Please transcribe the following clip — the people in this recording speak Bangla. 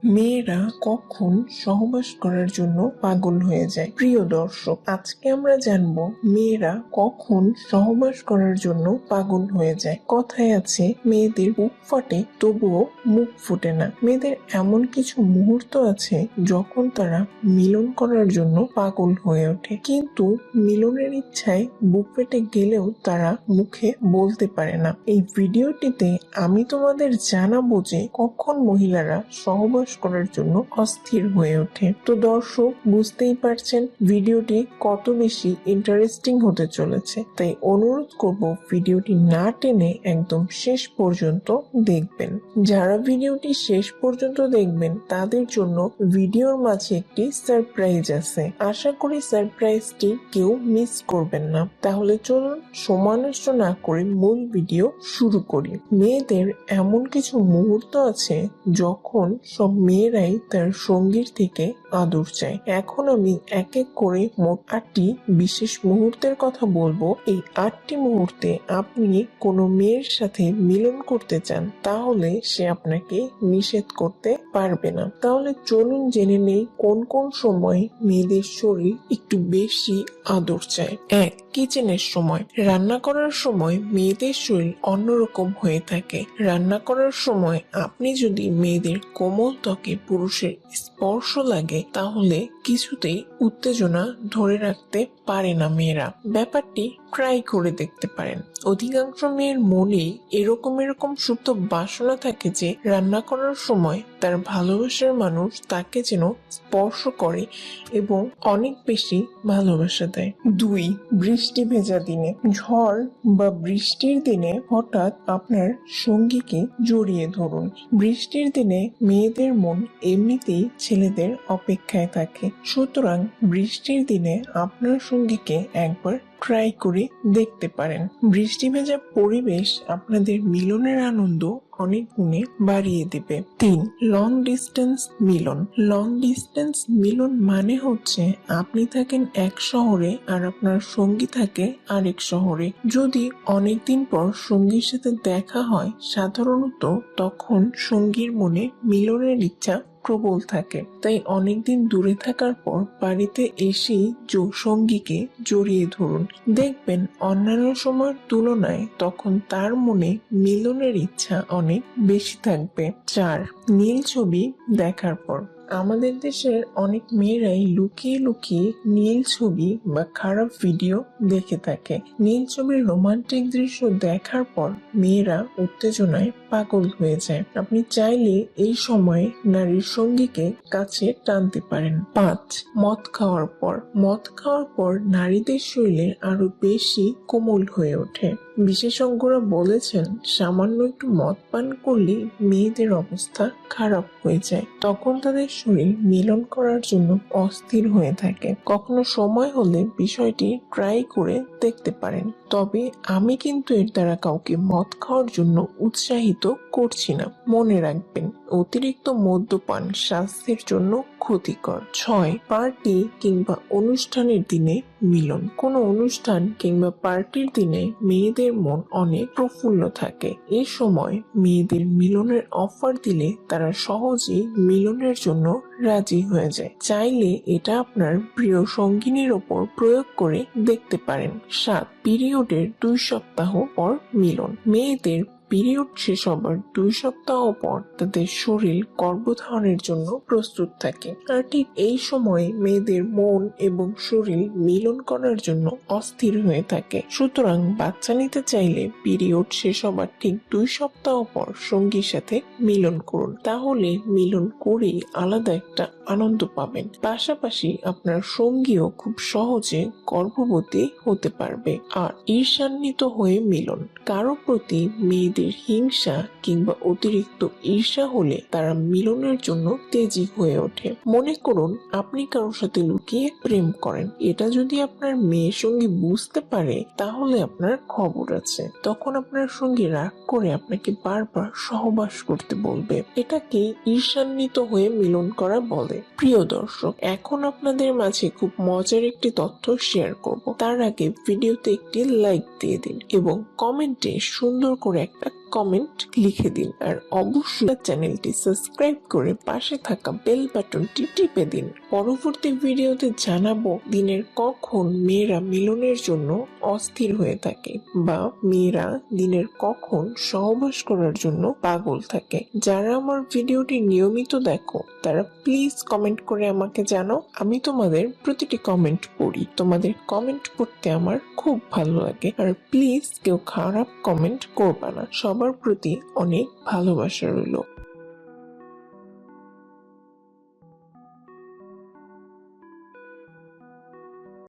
মেয়েরা কখন সহবাস করার জন্য পাগল হয়ে যায়। প্রিয় দর্শক, আজকে আমরা জানবো মেয়েরা কখন সহবাস করার জন্য পাগল হয়ে যায়। কথায় আছে, মেয়েদের বুক ফাটে তবুও মুখ ফুটে না। মেয়েদের এমন কিছু মুহূর্ত আছে যখন তারা মিলন করার জন্য পাগল হয়ে ওঠে, কিন্তু মিলনের ইচ্ছায় বুক ফেটে গেলেও তারা মুখে বলতে পারে না। এই ভিডিওটিতে আমি তোমাদের জানাবো যে কখন মহিলারা সহবাস করার জন্য অস্থির হয়ে ওঠে। তো দর্শক, বুঝতেই পারছেন ভিডিওটি কত বেশি ইন্টারেস্টিং হতে চলেছে, তাই অনুরোধ করব ভিডিওটি না টেনে একদম শেষ পর্যন্ত দেখবেন। যারা ভিডিওটি শেষ পর্যন্ত দেখবেন তাদের জন্য ভিডিওর মাঝে একটি সারপ্রাইজ আছে। আশা করি সারপ্রাইজটি কেউ মিস করবেন না। তাহলে চলুন সময় নষ্ট না করে মূল ভিডিও শুরু করি। মেয়েদের এমন কিছু মুহূর্ত আছে যখন সব মেয়েরাই তার সঙ্গীর থেকে আদর চায়। এখন আমি এক এক করে মোট 8টি বিশেষ মুহূর্তের কথা বলবো। এই 8টি মুহূর্তে আপনি কোনো মেয়ের সাথে মিলন করতে চান, তাহলে সে আপনাকে নিষেধ করতে পারবে না। তাহলে চলুন জেনে নেই কোন কোন সময় মেয়েদের শরীর একটু বেশি আদর চায়। 1. কিচেনের সময়। রান্না করার সময় মেয়েদের শরীর অন্যরকম হয়ে থাকে। রান্না করার সময় আপনি যদি মেয়েদের কোমল ত্বকে পুরুষের স্পর্শ লাগে, তাহলে কিছুতেই উত্তেজনা ধরে রাখতে পারে না মেয়েরা। ব্যাপারটি ট্রাই করে দেখতে পারেন। অধিকাংশ মেয়ের মনেই এরকম সুপ্ত বাসনা থাকে যে রান্না করার সময় তার ভালোবাসার মানুষ তাকে যেন স্পর্শ করে এবং অনেক বেশি ভালোবাসা দেয়। 2. বৃষ্টি ভেজা দিনে। ঝড় বা বৃষ্টির দিনে হঠাৎ আপনার সঙ্গীকে জড়িয়ে ধরুন। বৃষ্টির দিনে মেয়েদের মন এমনিতেই ছেলেদের অপেক্ষায় থাকে, সুতরাং বৃষ্টির দিনে আপনার সঙ্গীকে একবার ট্রাই করে দেখতে পারেন। বৃষ্টি ভেজা পরিবেশ আপনাদের মিলনের আনন্দ অনেক গুণে বাড়িয়ে দেবে। 3. লং ডিস্টেন্স মিলন। লং ডিস্টেন্স মিলন মানে হচ্ছে আপনি থাকেন এক শহরে আর আপনার সঙ্গী থাকে আরেক শহরে। যদি অনেকদিন পর সঙ্গীর সাথে দেখা হয়, সাধারণত তখন সঙ্গীর মনে মিলনের ইচ্ছা প্রবল থাকে, তাই অনেকদিন দূরে থাকার পর বাড়িতে এসেই সঙ্গীকে জড়িয়ে ধরুন। দেখবেন অন্যান্য সময়ের তুলনায় তখন তার মনে মিলনের ইচ্ছা অনেক বেশি থাকবে। 4. নীল ছবি দেখার পর। আমাদের দেশের অনেক মেয়েরাই লুকিয়ে লুকিয়ে নীল ছবি বা খারাপ ভিডিও দেখে থাকে। নীল ছবির রোমান্টিক দৃশ্য দেখার পর মেয়েরা উত্তেজনায় পাগল হয়ে যায়। আপনি চাইলে এই সময়ে নারীর সঙ্গীকে কাছে টানতে পারেন। 5. মদ খাওয়ার পর। মদ খাওয়ার পর নারীদের শরীরে আরো বেশি কোমল হয়ে ওঠে। বিশেষজ্ঞরা বলেছেন সামান্য একটু মদ পান করলে মেয়েদের অবস্থা খারাপ হয়ে যায়। তখন তাদের শরীর মিলন করার জন্য অস্থির হয়ে থাকে। কখনো সময় হলে বিষয়টি ট্রাই করে দেখতে পারেন। তবে আমি কিন্তু এর দ্বারা কাউকে মদ খাওয়ার জন্য উৎসাহিত করছি না। মনে রাখবেন, অতিরিক্ত মদ্যপান স্বাস্থ্যের জন্য ক্ষতিকর। 6. পার্টি কিংবা অনুষ্ঠানের দিনে মিলন। কোনো অনুষ্ঠান কিংবা পার্টির দিনে মেয়েদের মন অনেক প্রফুল্ল থাকে। এই সময় মেয়েদের মিলনের অফার দিলে তারা সহজেই মিলনের জন্য রাজি হয়ে যায়। চাইলে এটা আপনার প্রিয় সঙ্গিনীর ওপর প্রয়োগ করে দেখতে পারেন। 7. পিরিয়ডের 2 সপ্তাহ পর মিলন। মেয়েদের পিরিয়ড শেষ হবার 2 সপ্তাহ পর তাদের শরীর গর্ভধারণের জন্য প্রস্তুত থাকে, আর ঠিক এই সময়ে মেয়েদের মন এবং শরীর মিলন করার জন্য অস্থির হয়ে থাকে। সুতরাং বাচ্চা নিতে চাইলে পিরিয়ড শেষ হবার ঠিক 2 সপ্তাহ পর সঙ্গীর সাথে মিলন করুন, তাহলে মিলন করেই আলাদা একটা আনন্দ পাবেন। পাশাপাশি আপনার সঙ্গীও খুব সহজে গর্ভবতী হতে পারবে। আর ঈর্ষান্বিত হয়ে মিলন। কারো প্রতি মেয়েদের হিংসা কিংবা অতিরিক্ত ঈর্ষা হলে তারা মিলনের জন্য তেজি হয়ে ওঠে। মনে করুন আপনি কারোর সাথে লুকিয়ে প্রেম করেন, এটা যদি আপনার মেয়ের সঙ্গে বুঝতে পারে তাহলে আপনার খবর আছে। তখন আপনার সঙ্গে রাগ করে আপনাকে বারবার সহবাস করতে বলবে। এটাকে ঈর্ষান্বিত হয়ে মিলন করা বলে। প্রিয় দর্শক, এখন আপনাদের মাঝে খুব মজার একটি তথ্য শেয়ার করব। তার আগে ভিডিওতে একটি লাইক দিয়ে দিন এবং কমেন্টে সুন্দর করে একটা কমেন্ট লিখে দিন আর অবশ্যই চ্যানেলটি সাবস্ক্রাইব করে পাশে থাকা বেল বাটনটি টিপে দিন। পরবর্তী ভিডিওতে জানাবো দিনের কখন মেয়েরা মিলনের জন্য অস্থির হয়ে থাকে বা মেয়েরা দিনের কখন সহবাস করার জন্য পাগল থাকে। যারা আমার ভিডিওটি নিয়মিত দেখো তারা প্লিজ কমেন্ট করে আমাকে জানাও। আমি তোমাদের প্রতিটি কমেন্ট পড়ি, তোমাদের কমেন্ট পড়তে আমার খুব ভালো লাগে। আর প্লিজ কেউ খারাপ কমেন্ট করবা না, সবার প্রতি অনেক ভালোবাসা রইল।